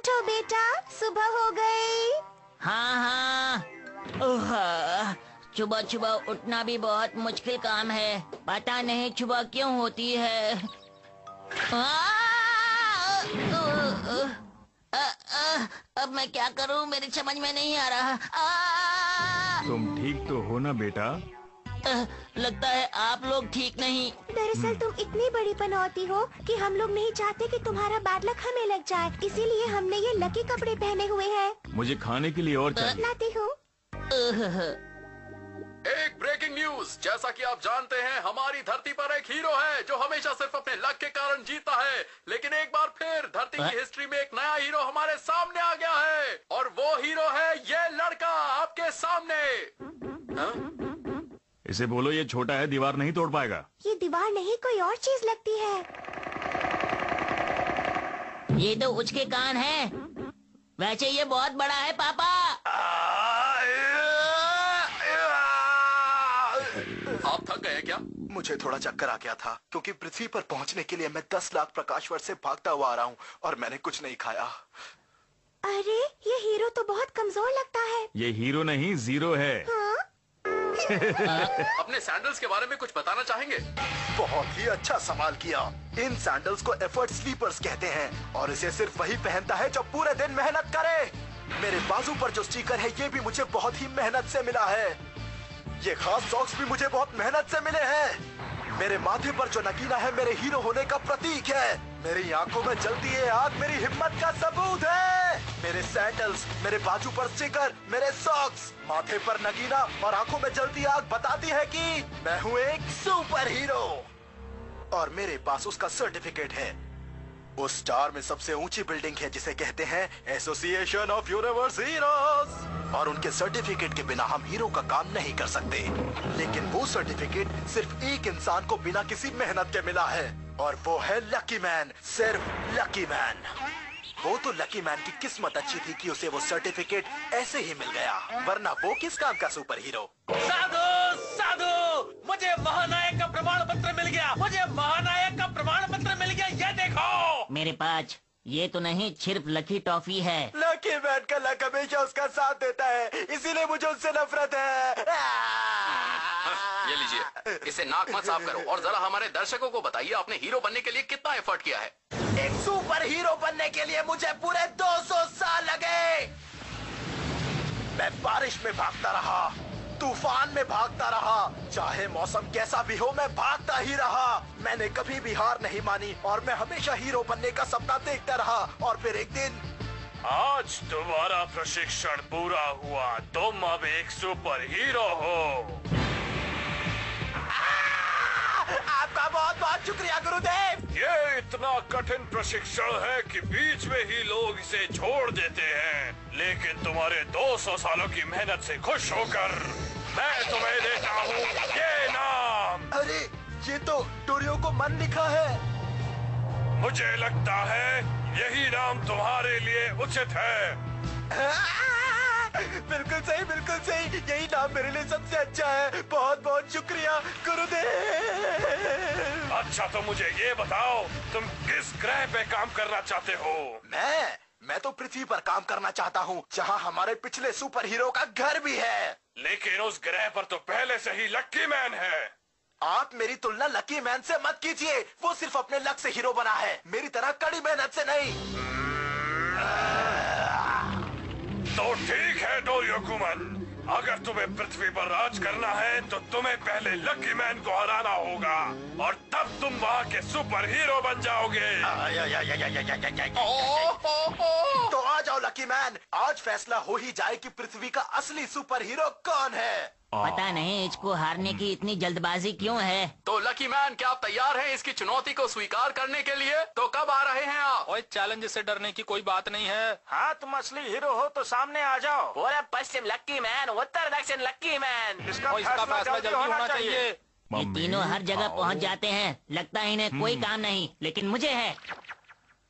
उठो बेटा, सुबह हो गई। हाँ हाँ। ओह, सुबह सुबह उठना भी बहुत मुश्किल काम है। पता नहीं सुबह क्यों होती है। अब मैं क्या करूं, मेरी समझ में नहीं आ रहा। तुम ठीक तो हो ना बेटा? लगता है आप लोग ठीक नहीं। दरअसल तुम इतनी बड़ी पनौती हो कि हम लोग नहीं चाहते कि तुम्हारा बैड लक हमें लग जाए, इसीलिए हमने ये लकी कपड़े पहने हुए हैं। मुझे खाने के लिए और चाहिए। लाती हूँ। एक ब्रेकिंग न्यूज, जैसा कि आप जानते हैं हमारी धरती पर एक हीरो है जो हमेशा सिर्फ अपने लक के कारण जीता है, लेकिन एक बार फिर धरती की हिस्ट्री में एक नया हीरो हमारे सामने आ गया है और वो हीरो है ये लड़का आपके सामने। इसे बोलो ये छोटा है, दीवार नहीं तोड़ पाएगा। ये दीवार नहीं, कोई और चीज लगती है। ये तो उचके कान है। वैसे ये बहुत बड़ा है पापा। आप थक गए क्या? मुझे थोड़ा चक्कर आ गया था क्योंकि पृथ्वी पर पहुंचने के लिए मैं 10 लाख प्रकाश वर्ष से भागता हुआ आ रहा हूँ और मैंने कुछ नहीं खाया। अरे ये हीरो तो बहुत कमजोर लगता है। ये हीरो नहीं, जीरो है। हाँ? अपने सैंडल्स के बारे में कुछ बताना चाहेंगे? बहुत ही अच्छा सवाल किया। इन सैंडल्स को एफर्ट स्लीपर्स कहते हैं और इसे सिर्फ वही पहनता है जो पूरे दिन मेहनत करे। मेरे बाजू पर जो स्टिकर है ये भी मुझे बहुत ही मेहनत से मिला है। ये खास सॉक्स भी मुझे बहुत मेहनत से मिले हैं। मेरे माथे पर जो नगीना है मेरे हीरो होने का प्रतीक है। मेरी आंखों में जलती है आग मेरी हिम्मत का सबूत है। मेरे सैंडल्स, मेरे बाजू पर स्टिकर, मेरे सॉक्स, माथे पर नगीना और आंखों में जलती आग बताती है कि मैं हूँ एक सुपर हीरो। और मेरे पास उसका सर्टिफिकेट है। उस स्टार में सबसे ऊंची बिल्डिंग है जिसे कहते हैं एसोसिएशन ऑफ यूनिवर्स हीरोज। और उनके सर्टिफिकेट के बिना हम हीरो का काम नहीं कर सकते। लेकिन वो सर्टिफिकेट सिर्फ एक इंसान को बिना किसी मेहनत के मिला है और वो है लकी मैन, सिर्फ लकी मैन। वो तो लकी मैन की किस्मत अच्छी थी कि उसे वो सर्टिफिकेट ऐसे ही मिल गया, वरना वो किस काम का सुपर हीरो। साधु साधु, मुझे महानायक का प्रमाण पत्र मिल गया। मुझे महानायक का प्रमाण पत्र मिल गया, ये देखो। मेरे पास ये तो नहीं, सिर्फ लकी टॉफी है। लकी मैन का लक हमेशा उसका साथ देता है, इसीलिए मुझे उससे नफरत है। ये लीजिए, इसे नाक मत साफ करो और जरा हमारे दर्शकों को बताइए आपने हीरो बनने के लिए कितना एफर्ट किया है। एक सुपर हीरो बनने के लिए मुझे पूरे 200 साल लगे। मैं बारिश में भागता रहा, तूफान में भागता रहा, चाहे मौसम कैसा भी हो मैं भागता ही रहा। मैंने कभी भी हार नहीं मानी और मैं हमेशा हीरो बनने का सपना देखता रहा। और फिर एक दिन आज तुम्हारा प्रशिक्षण पूरा हुआ, तुम अब एक सुपर हीरो हो। आपका बहुत बहुत शुक्रिया गुरुदेव। ये इतना कठिन प्रशिक्षण है कि बीच में ही लोग इसे छोड़ देते हैं, लेकिन तुम्हारे 200 सालों की मेहनत से खुश होकर मैं तुम्हें देता हूँ ये नाम। अरे ये तो टोरियो को मन लिखा है। मुझे लगता है यही नाम तुम्हारे लिए उचित है। बिल्कुल सही, बिल्कुल सही, यही नाम मेरे लिए सबसे अच्छा है। बहुत बहुत शुक्रिया गुरुदेव। अच्छा तो मुझे ये बताओ, तुम किस ग्रह पे काम करना चाहते हो? मैं तो पृथ्वी पर काम करना चाहता हूँ, जहाँ हमारे पिछले सुपर हीरो का घर भी है। लेकिन उस ग्रह पर तो पहले से ही लकी मैन है। आप मेरी तुलना लकी मैन से मत कीजिए, वो सिर्फ अपने लक से हीरो बना है, मेरी तरह कड़ी मेहनत से नहीं। तो ठीक है डोरियोकुमन, अगर तुम्हें पृथ्वी पर राज करना है तो तुम्हें पहले लकी मैन को हराना होगा और तब तुम वहाँ के सुपर हीरो बन जाओगे। तो आ जाओ लकी मैन, आज फैसला हो ही जाए कि पृथ्वी का असली सुपर हीरो कौन है। पता नहीं इसको हारने की इतनी जल्दबाजी क्यों है। तो लकी मैन, क्या आप तैयार हैं इसकी चुनौती को स्वीकार करने के लिए? तो कब आ रहे हैं आप? ओए चैलेंज से डरने की कोई बात नहीं है। हाँ तुम असली हीरो हो तो सामने आ जाओ। पूर्व पश्चिम लक्की मैन, उत्तर दक्षिण लक्की मैन। इसका फैसला जल्दी होना चाहिए। ये तीनों हर जगह पहुंच जाते हैं, लगता है इन्हें कोई काम नहीं, लेकिन मुझे है।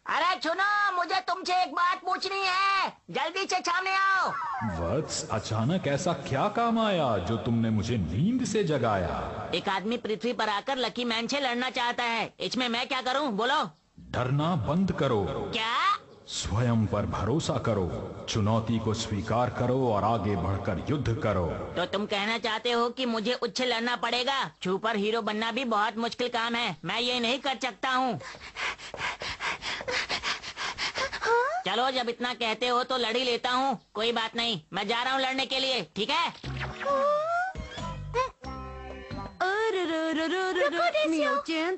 अरे सुनो, मुझे तुमसे एक बात पूछनी है, जल्दी से सामने आओ। वत्स, अचानक ऐसा क्या काम आया जो तुमने मुझे नींद से जगाया? एक आदमी पृथ्वी पर आकर लकी मैन से लड़ना चाहता है, इसमें मैं क्या करूं बोलो? डरना बंद करो। क्या? स्वयं पर भरोसा करो, चुनौती को स्वीकार करो और आगे बढ़कर युद्ध करो। तो तुम कहना चाहते हो कि मुझे उच्च लड़ना पड़ेगा? सुपर हीरो बनना भी बहुत मुश्किल काम है, मैं ये नहीं कर सकता हूँ। चलो जब इतना कहते हो तो लड़ ही लेता हूँ। कोई बात नहीं, मैं जा रहा हूँ लड़ने के लिए, ठीक है?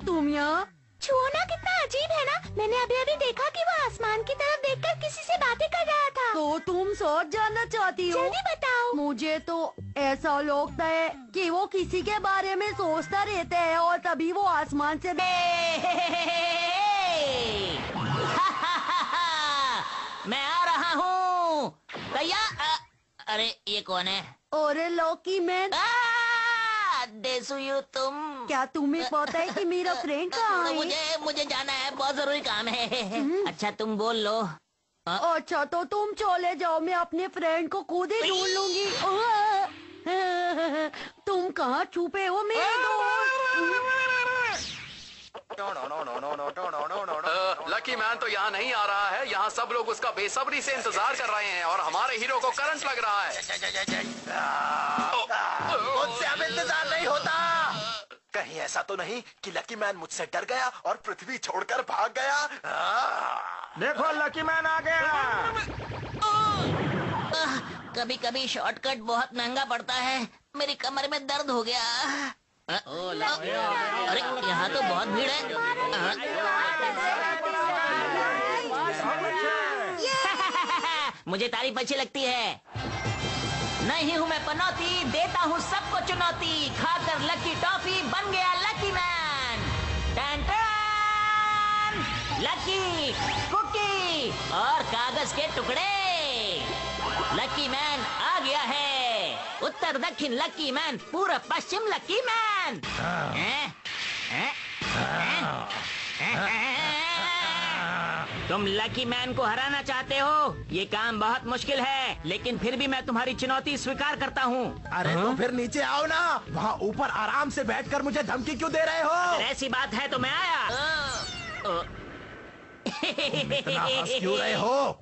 तुम यहाँ छुओ ना, कितना अजीब है ना। मैंने अभी अभी देखा कि वो आसमान की तरफ देखकर किसी से बातें कर रहा था। तो तुम सच जानना चाहती हो? जल्दी बताओ। मुझे तो ऐसा लगता है कि वो किसी के बारे में सोचता रहता है और तभी वो आसमान से मैं आ रहा हूँ। तैयार? अरे ये कौन है? अरे लकी मैन, देसुयु तुम। क्या तुम्हें पता है कि मेरा फ्रेंड कहाँ है? मुझे जाना है, बहुत जरूरी काम है। अच्छा तुम बोल लो। अच्छा तो तुम चले जाओ, मैं अपने फ्रेंड को खुद ही ढूंढ लूंगी। तुम कहाँ छुपे हो मेरे दोस्त? लकी मैन तो यहाँ नहीं आ रहा है। यहाँ सब लोग उसका बेसब्री से इंतजार कर रहे हैं और हमारे हीरो को करंट लग रहा है। मुझसे अब इंतजार नहीं होता। कहीं ऐसा तो नहीं कि लकी मैन मुझसे डर गया और पृथ्वी छोड़कर भाग गया। देखो लकी मैन आ गया। कभी कभी शॉर्टकट बहुत महंगा पड़ता है। मेरी कमर में दर्द हो गया। अरे यहाँ तो बहुत भीड़ है। मुझे तारीफ अच्छी लगती है। नहीं हूँ मैं पनौती, देता हूँ सबको चुनौती। खाकर लकी टॉफी बन गया लकी मैन। टन टन, लकी कुकी और कागज के टुकड़े। लकी मैन आ गया है। उत्तर दक्षिण लकी मैन, पूर्व पश्चिम लकी मैन। तुम लकी मैन को हराना चाहते हो? ये काम बहुत मुश्किल है, लेकिन फिर भी मैं तुम्हारी चुनौती स्वीकार करता हूँ। अरे तो फिर नीचे आओ ना। वहाँ ऊपर आराम से बैठकर मुझे धमकी क्यों दे रहे हो? अगर ऐसी बात है तो मैं आया। इतना हंस क्यों रहे हो?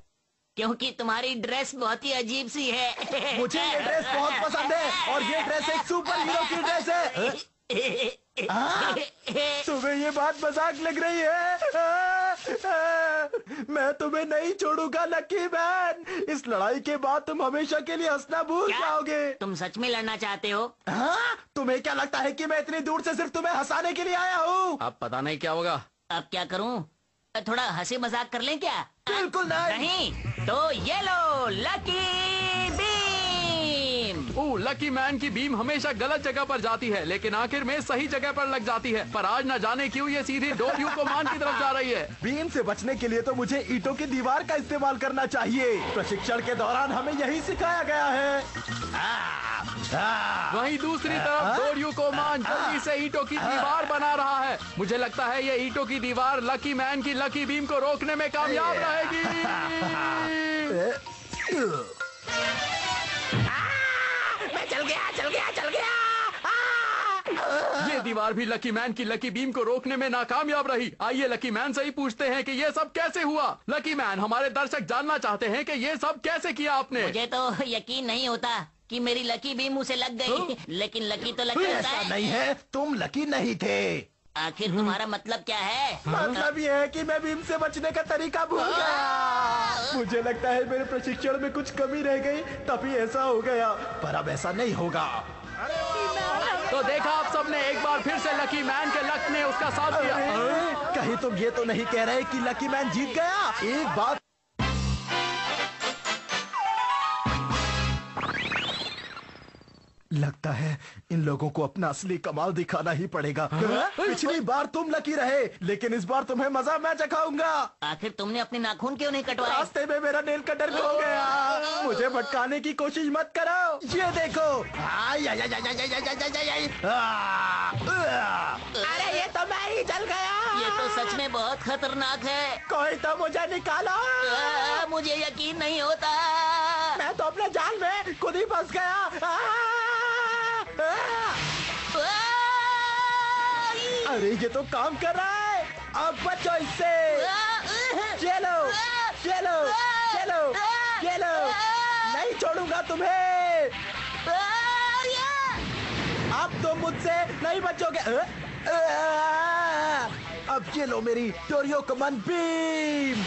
क्योंकि तुम्हारी ड्रेस बहुत ही अजीब सी है। मुझे ये ड्रेस बहुत पसंद है और ये ड्रेस एक सुपर हीरो की ड्रेस है। तुम्हें ये बात मजाक लग रही है? मैं तुम्हें नहीं छोड़ूंगा लकी मैन। इस लड़ाई के बाद तुम हमेशा के लिए हंसना भूल जाओगे। तुम सच में लड़ना चाहते हो? हाँ? तुम्हें क्या लगता है कि मैं इतनी दूर से सिर्फ तुम्हें हंसाने के लिए आया हूँ? अब पता नहीं क्या होगा। अब क्या करूँ? थोड़ा हंसी मजाक कर लें क्या? बिल्कुल नहीं। तो ये लो लकी बीम। लकी मैन की बीम हमेशा गलत जगह पर जाती है, लेकिन आखिर में सही जगह पर लग जाती है। पर आज न जाने क्यों ये सीधी डोरयूकोमान की तरफ जा रही है। बीम से बचने के लिए तो मुझे ईंटों की दीवार का इस्तेमाल करना चाहिए। प्रशिक्षण के दौरान हमें यही सिखाया गया है। वहीं दूसरी तरफ डोरयूकोमान जल्दी से ईंटों की दीवार बना रहा है। मुझे लगता है ये ईंटों की दीवार लकी मैन की लकी बीम को रोकने में कामयाब रहेगी। मैं चल गया। ये दीवार भी लकी मैन की लकी बीम को रोकने में नाकामयाब रही। आइए लकी मैन से ही पूछते हैं कि ये सब कैसे हुआ। लकी मैन, हमारे दर्शक जानना चाहते हैं कि ये सब कैसे किया आपने। मुझे तो यकीन नहीं होता कि मेरी लकी बीम उसे लग गई। लेकिन लकी तो लकी होता है। नहीं है, तुम लकी नहीं थे। आखिर तुम्हारा मतलब क्या है? मतलब ये है कि मैं बीम से बचने का तरीका भूल गया। मुझे लगता है मेरे प्रशिक्षण में कुछ कमी रह गई, तभी ऐसा हो गया। पर अब ऐसा नहीं होगा। तो देखा आप सबने, एक बार फिर से लकी मैन के लक ने उसका साथ दिया। कहीं तुम ये तो नहीं कह रहे कि लकी मैन जीत गया? एक बात लगता है इन लोगों को अपना असली कमाल दिखाना ही पड़ेगा। पिछली बार तुम लकी रहे, लेकिन इस बार तुम्हें मजा मैं चखाऊंगा। आखिर तुमने अपने नाखून क्यों नहीं कटवाए? रास्ते में मेरा नेल कटर खो गया। मुझे भटकाने की कोशिश मत करो। ये देखो। अरे ये तो मैं ही जल गया। ये तो सच में बहुत खतरनाक है। कोई तो मुझे निकालो। मुझे यकीन नहीं होता। मैं तो अपने जाल में खुद ही फंस गया। अरे ये तो काम कर रहा है। अब बचो इससे। चलो ये लो, ये लो, ये लो, नहीं छोड़ूंगा तुम्हें। अब तुम मुझसे नहीं बचोगे। अब ये लो मेरी डोरियो कमान बीम।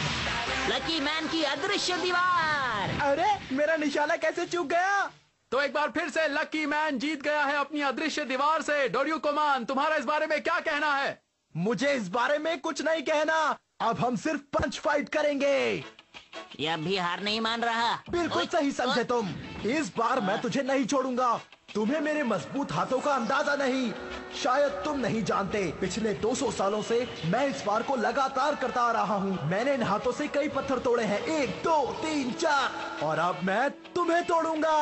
लकी मैन की अदृश्य दीवार। अरे मेरा निशाना कैसे चूक गया? तो एक बार फिर से लकी मैन जीत गया है अपनी अदृश्य दीवार से। डोरियोकोमान, तुम्हारा इस बारे में क्या कहना है? मुझे इस बारे में कुछ नहीं कहना। अब हम सिर्फ पंच फाइट करेंगे। ये अब भी हार नहीं मान रहा। बिल्कुल सही समझे तुम। इस बार मैं तुझे नहीं छोड़ूंगा। तुम्हें मेरे मजबूत हाथों का अंदाजा नहीं। शायद तुम नहीं जानते, पिछले 200 सालों से मैं इस वार को लगातार करता आ रहा हूँ। मैंने इन हाथों से कई पत्थर तोड़े हैं, 1 2 3 4, और अब मैं तुम्हें तोड़ूंगा।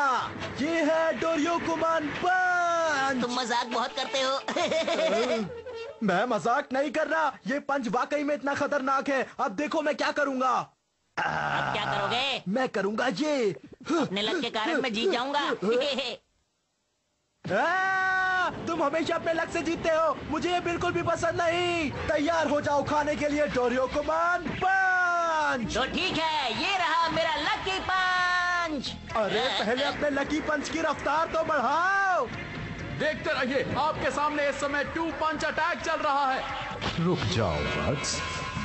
ये है डोरियोकुमान पंच। तुम मजाक बहुत करते हो। मैं मजाक नहीं कर रहा, ये पंच वाकई में इतना खतरनाक है। अब देखो मैं क्या करूंगा। अब क्या करोगे? मैं करूंगा ये। अपने लक के कारण मैं जीत जाऊंगा। तुम हमेशा अपने लक से जीतते हो, मुझे ये बिल्कुल भी पसंद नहीं। तैयार हो जाओ खाने के लिए डोरियोकुमान पंच। तो ठीक है, ये रहा मेरा लकी पंच। अरे पहले अपने लकी पंच की रफ्तार तो बढ़ाओ। देखते रहिए, आपके सामने इस समय 2 पंच अटैक चल रहा है। रुक जाओ बट्स,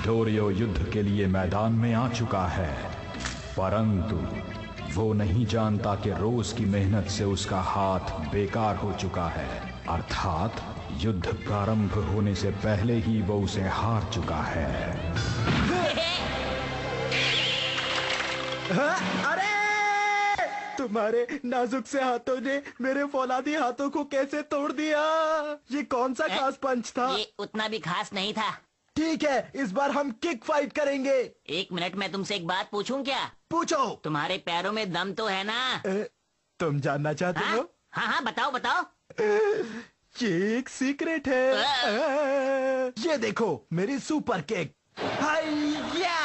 डोरियो युद्ध के लिए मैदान में आ चुका है, परंतु वो नहीं जानता कि रोज की मेहनत से उसका हाथ बेकार हो चुका है। अर्थात युद्ध प्रारंभ होने से पहले ही वो उसे हार चुका है। अरे तुम्हारे नाजुक से हाथों ने मेरे फौलादी हाथों को कैसे तोड़ दिया? ये कौन सा खास पंच था? ये उतना भी खास नहीं था। ठीक है, इस बार हम किक फाइट करेंगे। 1 मिनट में तुमसे एक बात पूछूं क्या? पूछो। तुम्हारे पैरों में दम तो है ना? तुम जानना चाहते हो? हाँ हाँ, बताओ बताओ। ये एक सीक्रेट है। ये देखो मेरी सुपर किक। हाइया!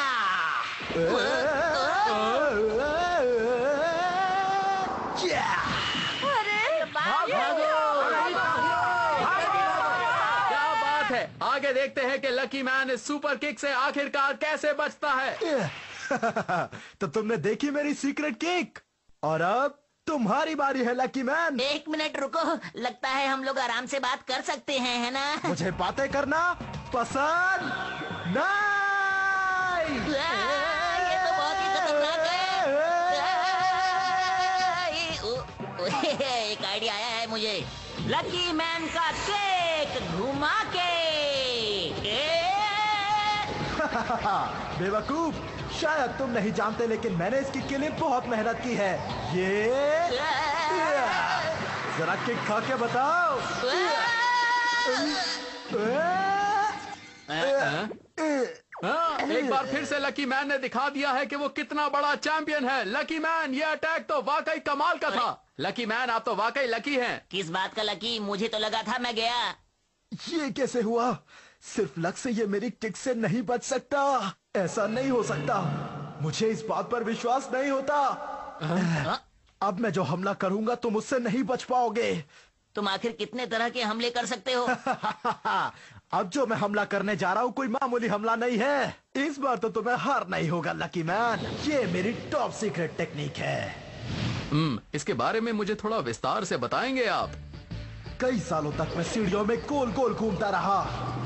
आगे देखते हैं कि लकी मैन इस सुपर किक से आखिरकार कैसे बचता है। तो तुमने देखी मेरी सीक्रेट किक, और अब तुम्हारी बारी है लकी मैन। 1 मिनट रुको, लगता है हम लोग आराम से बात कर सकते हैं, है ना? मुझे बातें करना पसंद नहीं। ये तो बहुत ही खतरनाक है। एक आइडिया आया है मुझे। लकी मैन का केक घुमा के। बेवकूफ, शायद तुम नहीं जानते, लेकिन मैंने इसकी के लिए बहुत मेहनत की है। ये जरा किक खा के बताओ। एक बार फिर से लकी मैन ने दिखा दिया है कि वो कितना बड़ा चैंपियन है। लकी मैन, ये अटैक तो वाकई कमाल का था। लकी मैन, आप तो वाकई लकी हैं। किस बात का लकी? मुझे तो लगा था मैं गया। ये कैसे हुआ? सिर्फ लक से ये मेरी किक से नहीं बच सकता। ऐसा नहीं हो सकता, मुझे इस बात पर विश्वास नहीं होता। अब मैं जो हमला करूंगा तुम उससे नहीं बच पाओगे। तुम आखिर कितने तरह के हमले कर सकते हो? अब जो मैं हमला करने जा रहा हूँ कोई मामूली हमला नहीं है। इस बार तो तुम्हें हार नहीं होगा लकी मैन। ये मेरी टॉप सीक्रेट टेक्निक है। इसके बारे में मुझे थोड़ा विस्तार से बताएंगे आप? कई सालों तक मैं सीढ़ियों में गोल गोल घूमता रहा।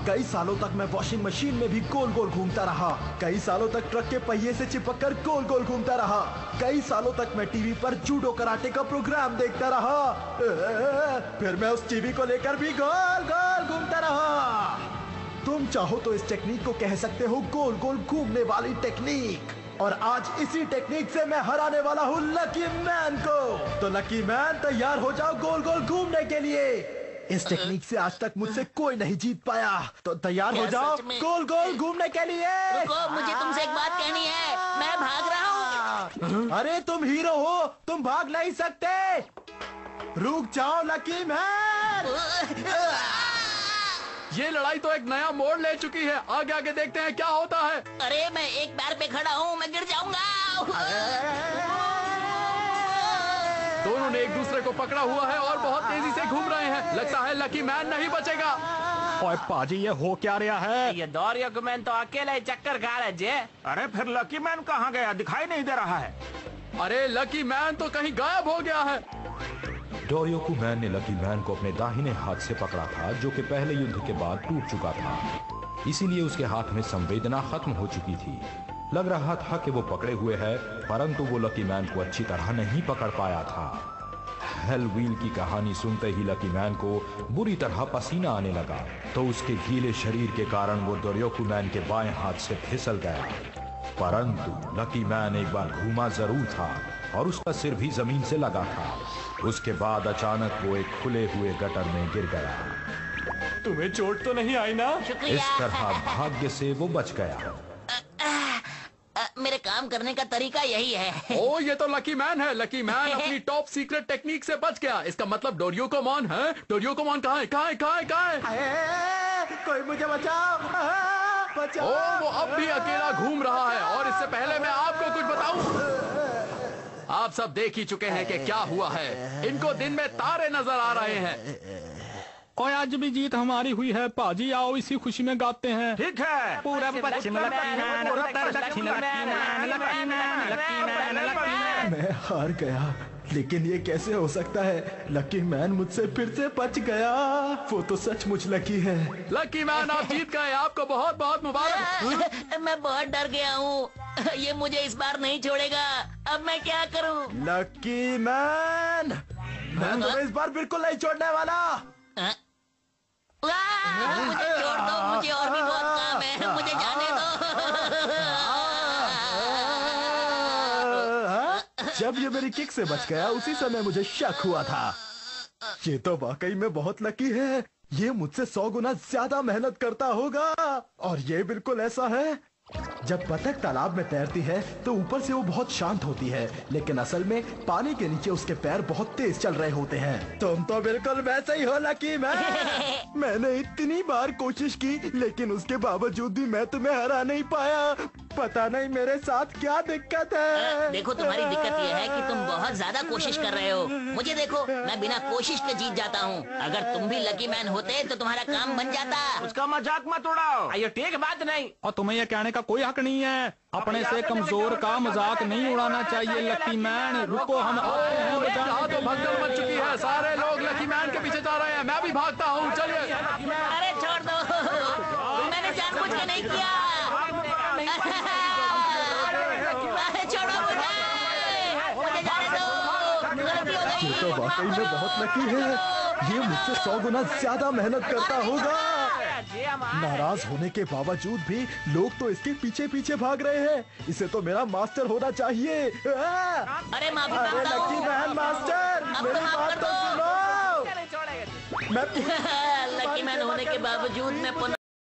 कई सालों तक मैं वॉशिंग मशीन में भी गोल गोल घूमता रहा। कई सालों तक ट्रक के पहिए से चिपक कर गोल गोल घूमता रहा। कई सालों तक मैं टीवी पर जूडो कराटे का प्रोग्राम देखता रहा। फिर मैं उस टीवी को लेकर भी गोल गोल घूमता रहा। तुम चाहो तो इस टेक्निक को कह सकते हो गोल गोल घूमने वाली टेक्निक। और आज इसी टेक्निक से मैं हराने वाला हूँ लकी मैन को। तो लकी मैन, तैयार हो जाओ गोल गोल घूमने के लिए। इस टेक्निक से आज तक मुझसे कोई नहीं जीत पाया, तो तैयार हो जाओ गोल गोल घूमने के लिए। रुको, मुझे तुमसे एक बात कहनी है। मैं भाग रहा हूँ। अरे तुम हीरो हो, तुम भाग नहीं सकते। रुक जाओ लकी मैन। ये लड़ाई तो एक नया मोड़ ले चुकी है। आगे आगे देखते हैं क्या होता है। अरे मैं एक पैर पे खड़ा हूँ, मैं गिर जाऊंगा। दोनों ने एक दूसरे को पकड़ा हुआ है और बहुत तेजी से घूम रहे हैं। लगता है लकी मैन नहीं बचेगा। ओए पाजी ये हो क्या रहा है? ये डोरियो मैन तो अकेले ही चक्कर खा रहे जे। अरे फिर लकी मैन कहाँ गया? दिखाई नहीं दे रहा है। अरे लकी मैन तो कहीं गायब हो गया है। डोरियोकू मैन ने लकी मैन को अपने दाहिने हाथ से पकड़ा था, जो कि पहले युद्ध के बाद टूट चुका था। इसीलिए उसके हाथ में संवेदना खत्म हो चुकी थी। लग रहा था कि वो पकड़े हुए है, परंतु वो लकी मैन को अच्छी तरह नहीं पकड़ पाया था। हेल व्हील की कहानी सुनते ही लकी मैन को बुरी तरह पसीना आने लगा, तो उसके गीले शरीर के कारण वो डोरियोकू मैन के बाएं हाथ से फिसल गया। परंतु लकी मैन एक बार घूमा जरूर था और उसका सिर भी जमीन से लगा था। उसके बाद अचानक वो एक खुले हुए गटर में गिर गया। तुम्हें चोट तो नहीं आई ना? इस तरह भाग्य से वो बच गया। मेरे काम करने का तरीका यही है। ओ ये तो लकी मैन है। लकी मैन अपनी टॉप सीक्रेट टेक्निक से बच गया। इसका मतलब डोरियोकोमॉन है। डोरियोकोमॉन कहाँ है? कहाँ है? कहाँ है? कहाँ है? कोई मुझे बचाओ, बचाओ। ओ वो अब भी अकेला घूम रहा है। और इससे पहले मैं आपको कुछ बताऊं, आप सब देख ही चुके हैं कि क्या हुआ है। इनको दिन में तारे नजर आ रहे हैं। और आज भी जीत हमारी हुई है पाजी। आओ इसी खुशी में गाते हैं। ठीक है। पूरब पश्चिम लकी मैन, उत्तर दक्षिण lucky man, lucky man, lucky man, lucky man. मैं हार गया, लेकिन ये कैसे हो सकता है? लकी मैन मुझसे फिर से बच गया। वो तो सचमुच लकी है। लकी मैन आप जीत गए। आपको बहुत बहुत मुबारक। मैं बहुत डर गया हूँ। ये मुझे इस बार नहीं छोड़ेगा। अब मैं क्या करूँ? लकी मैन, मैं तुम्हें इस बार बिल्कुल नहीं छोड़ने वाला। मुझे छोड़ दो, मुझे और भी बहुत काम है। मुझे जाने दो। जब ये मेरी किक से बच गया, उसी समय मुझे शक हुआ था। ये तो वाकई में बहुत लकी है। ये मुझसे 100 गुना ज्यादा मेहनत करता होगा। और ये बिल्कुल ऐसा है, जब बतख तालाब में तैरती है तो ऊपर से वो बहुत शांत होती है, लेकिन असल में पानी के नीचे उसके पैर बहुत तेज चल रहे होते हैं। तुम तो बिल्कुल वैसे ही हो लकी मैन। मैंने इतनी बार कोशिश की, लेकिन उसके बावजूद भी मैं तुम्हें हरा नहीं पाया। पता नहीं मेरे साथ क्या दिक्कत है। देखो तुम्हारी दिक्कत ये है कि तुम बहुत ज्यादा कोशिश कर रहे हो। मुझे देखो, मैं बिना कोशिश के जीत जाता हूँ। अगर तुम भी लकी मैन होते तो तुम्हारा काम बन जाता। उसका मजाक मत उड़ाओ। ये ठीक बात नहीं। और तुम्हें यह कहने का कोई हक नहीं है। अपने से कमजोर का मजाक नहीं उड़ाना चाहिए लकी मैन। रुको, हम आते हैं बचाने यहाँ तो के लिए। भगदड़ मच चुकी है। सारे लोग लकी मैन के पीछे जा रहे हैं। मैं भी भागता हूँ। चलिए। अरे छोड़ दो, मैंने जानबूझ के नहीं किया। छोड़ो मुझे जाने दो। गलती हो गई। ये तो वाकई में बहुत लकी है। ये मुझसे 100 गुना ज्यादा मेहनत करता होगा। नाराज होने के बावजूद भी लोग तो इसके पीछे पीछे भाग रहे हैं। इसे तो मेरा मास्टर होना चाहिए। अरे माफी अरे मांगता लकी हूँ। मैन मास्टर, अब मेरी तो माफ बात कर तो दो। सुनो। मैं लकी मैन होने के बावजूद मैं